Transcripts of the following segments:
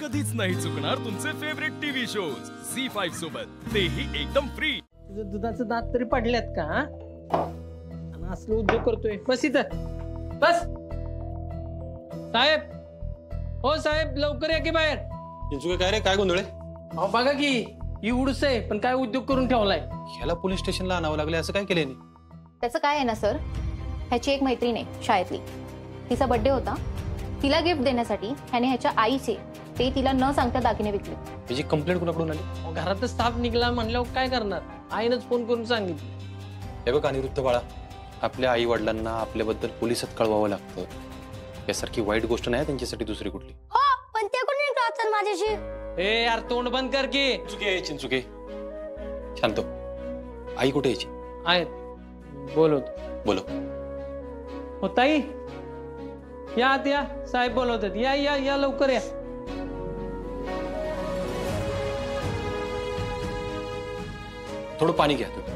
कधीच नाही चुकणार तुमचे फेवरेट टीव्ही शोज झी5 सोबत, तेही एकदम फ्री। तुझं दुधाचं दात तरी पडल्यात का? आणि असलं उद्योग करतोय? बस इथं बस। साहेब, हो साहेब, लवकर या की बाहेर। काय रे, काय गोंधळ? अहो बघा की एवढंच आहे, पण काय उद्योग करून ठेवलाय? ह्याला पोलीस स्टेशनला आणावं लागले, असं काय केलंय? त्याचं काय आहे ना सर, ह्याची एक मैत्रीण आहे शाळेतली, तिचा बर्थडे होता, तिला गिफ्ट देण्यासाठी ह्याने ह्याच्या आईचे ते तिला न सांगता दागिने विकले। त्याची कंप्लेंट कुणाकडून आली? घरातच साप निघाला म्हणल्यावर काय करणार? आईनच फोन करून सांगितलं। हे बघ अनिरुद्ध बाळा, आपल्या आई वडिलांना आपल्याबद्दल पोलिसात कळवावं लागतं, यासारखी वाईट गोष्ट नाही त्यांच्यासाठी दुसरी कुठली। हो, पण ते कोणी टॉर्चर माझ्याशी? ए यार, तोंड बंद कर की। चिंचुके शांत, आई कुठे यायची? आहेत, बोलवतो। बोलो। हो ताई, या आत या, साहेब बोलवतात, या या या लवकर या। थोडं पाणी घ्या तुम्ही।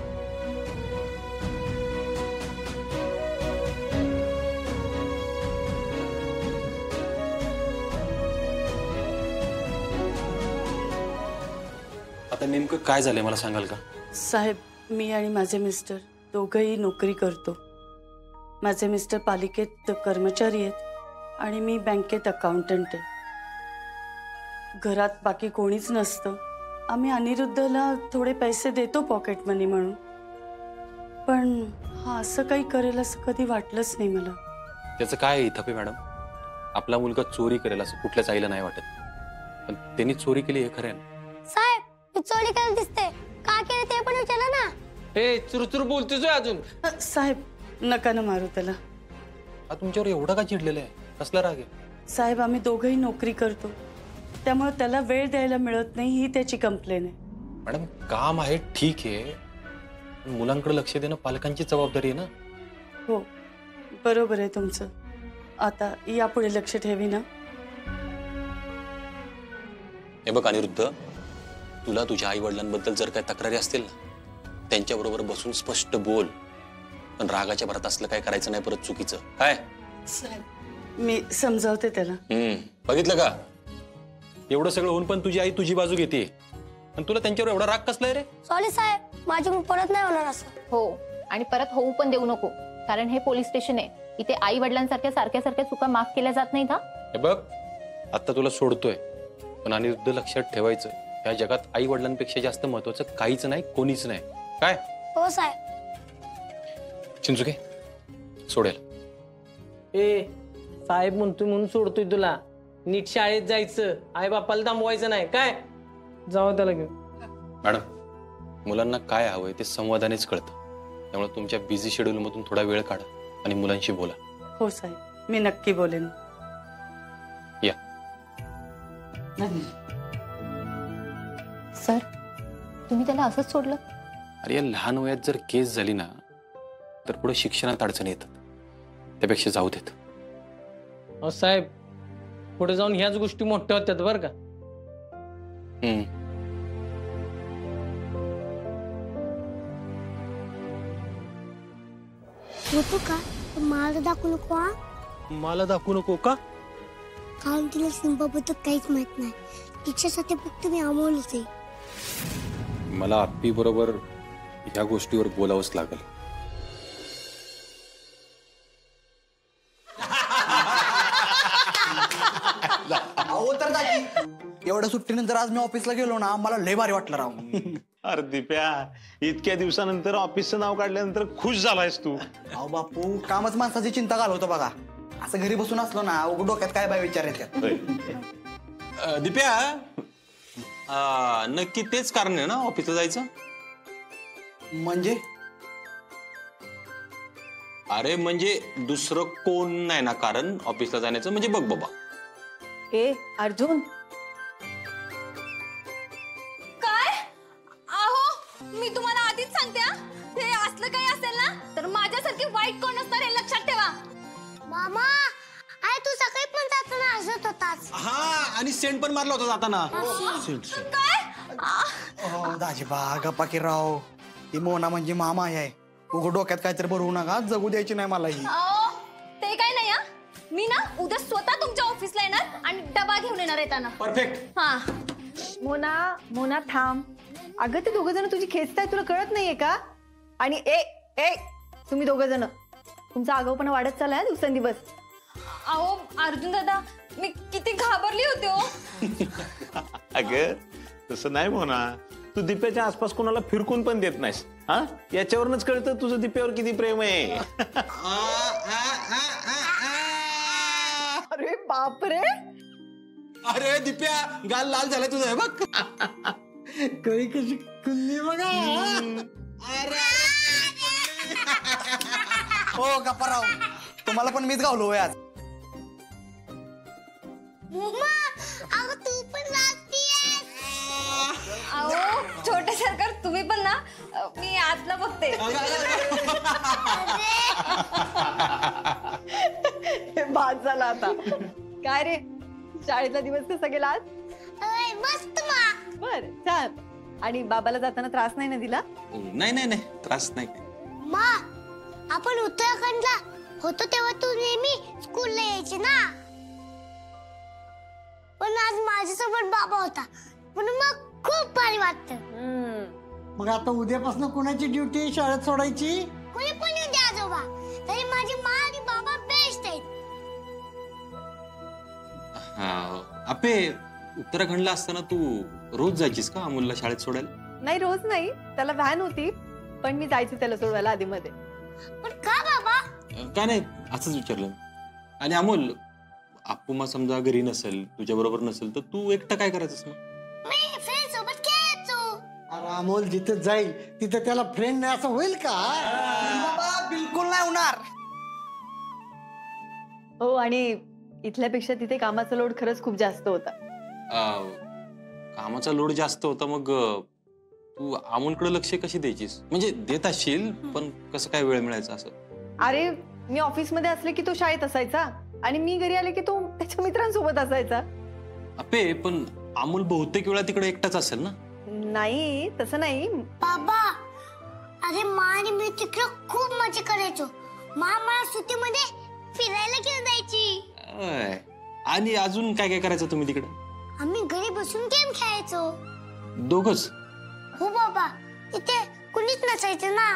आता नेमकं काय झालंय मला सांगाल का? साहेब, मी आणि माझे मिस्टर दोघंही नोकरी करतो। माझे मिस्टर पालिकेत कर्मचारी आहेत आणि मी बँकेत अकाउंटंट आहे। घरात बाकी कोणीच नसतं। आम्ही अनिरुद्धला थोडे पैसे देतो पॉकेट मनी म्हणून, पण हा असं काही करेल असं कधी वाटलंच नाही मला। त्याचं काय आहे इथं मॅडम? आपला मुलगा चोरी करेल असं कुठल्याच आईला नाही वाटत, पण त्यांनी चोरी केली हे खरं आहे ना? साहेब, मी चोरी करायला दिसते, का केलं ते पण विचारा ना। ए चुरचुर बोलतोय अजून। साहेब, नका ना मारू त्याला। हा तुमच्यावर एवढा का चिडलेला आहे? कसला राग आहे? साहेब, आम्ही दोघंही नोकरी करतो, त्यामुळे त्याला वेळ द्यायला मिळत नाही, ही त्याची कंप्लेन आहे। मॅडम, काम आहे ठीक आहे, मुलांकडे लक्ष देणं पालकांची जबाबदारी आहे ना? हो, बरोबर आहे तुमचं। आता यापुढे लक्ष ठेवी ना? हे बघ अनिरुद्ध, तुला तुझ्या आई वडिलांबद्दल जर काही तक्रारी असतील ना, त्यांच्याबरोबर बसून स्पष्ट बोल, पण रागाच्या भरात असलं काय करायचं नाही परत चुकीचं, काय? साहेब, मी समजावते त्याला। बघितलं का, एवढं सगळं होऊन पण तुझी आई तुझी बाजू घेते, आणि तुला त्यांच्यावर एवढा राग कसलाय रे? सॉरी साहेब, माझ्याकडून परत नाही होणार असं। हो, आणि परत होऊ पण देऊ नको, कारण हे पोलीस स्टेशन आहे, इथे आई वडिलांसारख्या सारख्या सारख्या चुका माफ केल्या जात नाहीत। हा हे बघ, आता तुला सोडतोय, पण अनिरुद्ध लक्षात ठेवायचं, या जगात आई वडिलांपेक्षा जास्त महत्वाचं काहीच नाही, कोणीच नाही, काय? हो साहेब। चिंचुके सोडेल। ए साहेब म्हणतोय म्हणून सोडतोय तुला, नीट शाळेत जायचं, आई बापाला थांबवायचं नाही, काय? जाऊ त्याला घेऊन। मॅडम, मुलांना काय हवंय ते संवादानेच कळतं, त्यामुळे तुमच्या बिझी शेड्यूल मधून थोडा वेळ काढा आणि मुलांशी बोला। हो साहेब, मी नक्की बोलेन। या। सर, तुम्ही त्याला असंच सोडलं? अरे या लहान वयात जर केस झाली ना, तर पुढे शिक्षणात अडचणी येतात, त्यापेक्षा जाऊ देत। अहो साहेब, पुढे जाऊन ह्याच गोष्टी मोठ्या होत्यात बरं का? होतो का? मला दाखवू नको हा? मला दाखवू नको का? कारण तिला सिंबाबद्दल काहीच माहित नाही, तिच्यासाठी फक्त मी अमोलच आहे। मला आप्पी बरोबर ह्या गोष्टीवर बोलावंच लागेल। अहो तर दाजी, एवढ्या सुट्टीनंतर आज मी ऑफिसला गेलो ना, मला लय भारी वाटलं राव। अरे दिप्या, इतक्या दिवसानंतर ऑफिसचं नाव काढल्यानंतर खुश झालायस तू? अहो बापू, कामच माणसाची चिंता घालवतो बघा, असं घरी बसून असलो ना, डोक्यात काय बाय विचार येतात। दिप्या, नक्की तेच कारण आहे ना ऑफिसला जायचं? म्हणजे? अरे म्हणजे दुसरं कोण नाही ना कारण ऑफिसला जाण्याचं, म्हणजे बघ बाबा। ए अर्जुन, काय? अहो, मी तुम्हाला आधीच सांगते, हे असलं काही असेल ना, तर माझ्यासारखी वाईट कोण असणार हे लक्षात ठेवा। मामा, आई तू सकाळी पण जाताना हसत होतास। हा, आणि सेंट पण मारला होता जाताना। काय? दाजी बा गप्पा की राव, ती मोना म्हणजे मामा आहे, उघड डोक्यात काहीतरी बरवू नका, जगू द्यायची नाही मला ही। ते काय नाही, मी ना उद्या स्वतः तुमच्या ऑफिसला येणार आणि डबा घेऊन येणार येताना. परफेक्ट. हा. मोना थांब. अगं ते दोघं जण तुझी खेचताय, तुला कळत नाहीये का? आणि ए ए तुम्ही दोघं जण तुमचा आगाऊपणा वाढत चाललाय दिवसेंदिवस. अहो अर्जुन दादा, मी किती घाबरली होते हो. अगं तसं नाही मोना, तू दिप्याच्या आसपास कोणाला फिरकून पण देत नाहीस. हा, याच्यावरूनच कळतं तुझं दिप्यावर किती प्रेम आहे. अरे बापरे, अरे दिप्या, गाल लाल झालाय तुझं, हे बघ. कळी कशी खुलली बघा. हो गप्पाराव, तुम्हाला पण मीच गावलो आज. तू पण अहो छोटे सरकार, तुम्ही पण ना. मी आतला बघते. बाद झाला आता. काय रे, शाळेतला दिवस कसा गेला आज? मस्त. बर, छान. आणि बाबाला जाताना त्रास नाही ना दिला? नाही नाही नाही, त्रास नाही. मा, आपण उत्तराखंडला होतो तेव्हा तू नेहमी स्कूलला यायची ना. पण आज माझ्यासोबत बाबा होता म्हणून मग खूप भारी वाटतं. मग आता उद्यापासून कोणाची ड्युटी शाळेत सोडायची? कोणी पण येऊ द्या आजोबा, तरी माझी मा आणि बाबा बेस्ट आहेत. आपे, उत्तराखंडला असताना तू रोज जायचीस का अमोलला शाळेत सोडायला? नाही, रोज नाही. त्याला व्हॅन होती, पण मी जायची त्याला सोडवायला आधी मध्ये. पण का बाबा? काय नाही, असंच विचारलं. आणि अमोल, आप्पू समजा घरी नसेल, तुझ्या बरोबर नसेल, तर तू एकटा काय करायचंस मग? मी फ्रेंड सोबत खेळायचो. अरे अमोल जिथे जाईल तिथे त्याला फ्रेंड नाही असं होईल का? बाबा बिलकुल नाही होणार. हो, आणि इथल्यापेक्षा तिथे कामाचा लोड खरंच खूप जास्त होता. कामाचा लोड जास्त होता, मग तू अमोलकडे लक्ष कशी द्यायचीस? म्हणजे देत असशील, पण कसं काय वेळ मिळायचा असं? अरे मी ऑफिस मध्ये असले की तो शाळेत असायचा आणि मी घरी आले की तो त्याच्या मित्रांसोबत असायचा. अप्पे, पण अमोल बहुतेक वेळा तिकडे एकटाच असेल ना? नाही, तसं नाही. बाबा, अरे मा आणि मी तिकडे खूप मजा करायचो. मा मला सुट्टीमध्ये फिरायला घेऊन जायची. आणि अजून काय काय करायचं तुम्ही तिकडे? आम्ही घरी बसून गेम खेळायचो. दोघच? हो बाबा, इथे कुणीच नसायचं ना.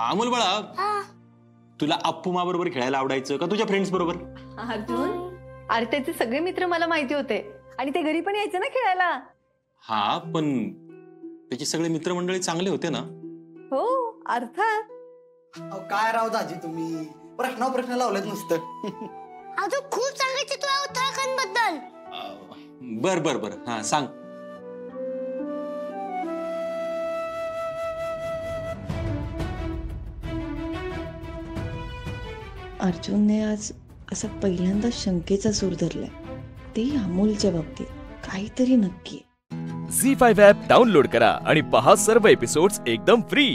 अमोल बाळा, तुला अप्पूमा बरोबर खेळायला आवडायचं का तुझ्या फ्रेंड्स बरोबर? अर्जुन, अरे त्याचे सगळे मित्र मला माहिती होते आणि ते घरी पण यायचे ना खेळायला. हा, पण त्याचे सगळे मित्रमंडळी चांगले होते ना? हो, अर्थात. काय राव दाजी, तुम्ही प्रश्न लावलेत नुसतं. अजून खूप सांगायचं तुला उत्तराखंड बद्दल. बर बर बर, हा सांग. अर्जुनने आज असा पहिल्यांदा शंकेचा सूर धरलाय, ते अमोलच्या बाबतीत. काहीतरी नक्की. झी5 ॲप डाउनलोड करा आणि पहा सर्व एपिसोड्स एकदम फ्री.